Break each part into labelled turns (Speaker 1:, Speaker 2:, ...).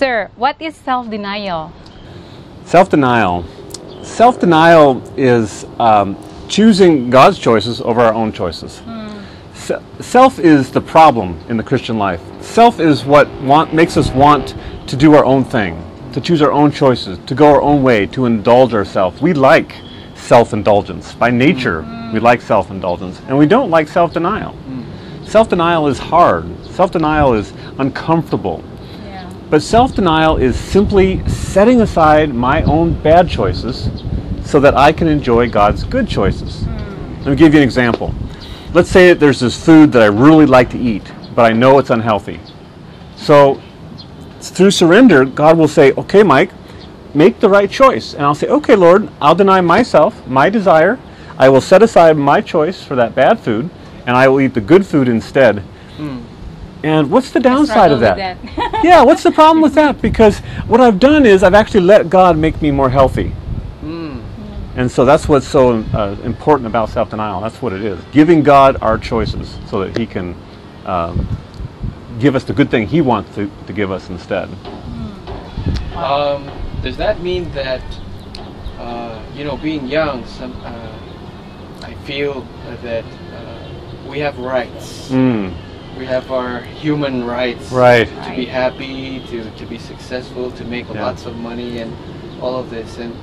Speaker 1: Sir, what is self-denial?
Speaker 2: Self-denial. Self-denial is choosing God's choices over our own choices. Self is the problem in the Christian life. Self is what makes us want to do our own thing, to choose our own choices, to go our own way, to indulge ourselves. We like self-indulgence. By nature, we like self-indulgence, and we don't like self-denial. Self-denial is hard. Self-denial is uncomfortable.
Speaker 1: Yeah.
Speaker 2: But self-denial is simply setting aside my own bad choices so that I can enjoy God's good choices. Let me give you an example. Let's say that there's this food that I really like to eat, but I know it's unhealthy. So through surrender, God will say, okay, Mike, make the right choice. And I'll say, okay, Lord, I'll deny myself, my desire. I will set aside my choice for that bad food, and I will eat the good food instead. And what's the downside of that? Yeah, what's the problem with that? Because what I've done is I've actually let God make me more healthy. And so that's what's so important about self-denial. That's what it is. Giving God our choices so that He can give us the good thing He wants to give us instead.
Speaker 3: Does that mean that, being young, I feel that we have rights. We have our human rights.
Speaker 2: Right.
Speaker 3: To be happy, to be successful, to make lots of money and all of this. And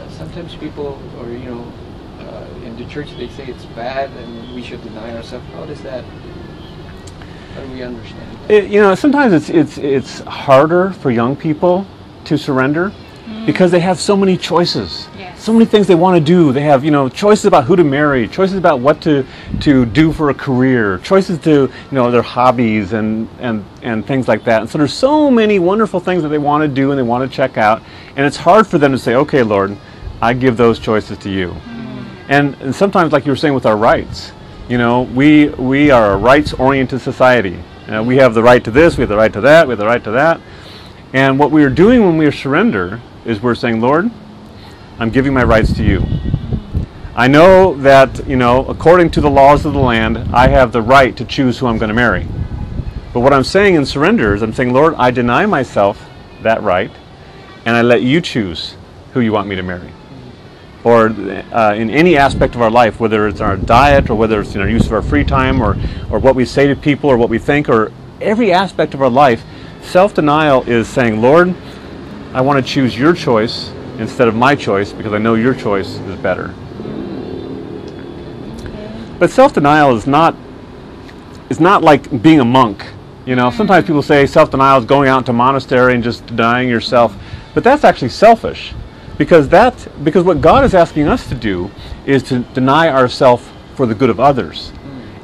Speaker 3: sometimes people, or in the church, they say it's bad and we should deny ourselves. How does that? How do we understand that?
Speaker 2: Sometimes it's harder for young people to surrender because they have so many choices.
Speaker 1: Yes.
Speaker 2: So many things they want to do. They have choices about who to marry, choices about what to do for a career, choices to their hobbies and things like that. And so there's so many wonderful things that they want to do and they want to check out. And it's hard for them to say, okay, Lord, I give those choices to you. And sometimes, like you were saying with our rights, we are a rights-oriented society. We have the right to this, we have the right to that, we have the right to that. And what we are doing when we surrender is we're saying, Lord, I'm giving my rights to you. I know that, according to the laws of the land, I have the right to choose who I'm going to marry. But what I'm saying in surrender is I'm saying, Lord, I deny myself that right, and I let you choose who you want me to marry. Or in any aspect of our life, whether it's our diet or whether it's in our use of our free time or what we say to people or what we think, or every aspect of our life, self-denial is saying, Lord, I want to choose your choice instead of my choice because I know your choice is better. But self-denial is not like being a monk. Sometimes people say self-denial is going out into a monastery and just denying yourself, but that's actually selfish. Because what God is asking us to do is to deny ourselves for the good of others.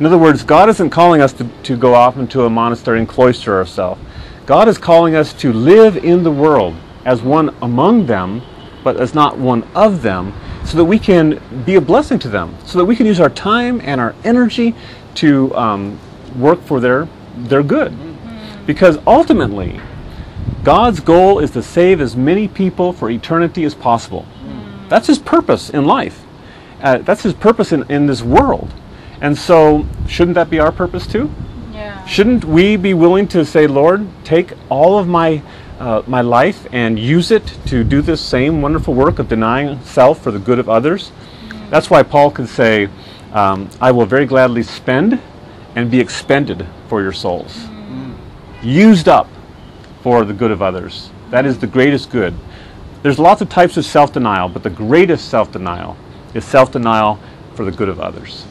Speaker 2: In other words, God isn't calling us to go off into a monastery and cloister ourselves. God is calling us to live in the world as one among them, but as not one of them, so that we can be a blessing to them, so that we can use our time and our energy to work for their good. Because ultimately, God's goal is to save as many people for eternity as possible. That's His purpose in life. That's His purpose in this world. And so, shouldn't that be our purpose too?
Speaker 1: Yeah.
Speaker 2: Shouldn't we be willing to say, Lord, take all of my life and use it to do this same wonderful work of denying self for the good of others? That's why Paul could say, I will very gladly spend and be expended for your souls. Used up for the good of others. That is the greatest good. There's lots of types of self-denial, but the greatest self-denial is self-denial for the good of others.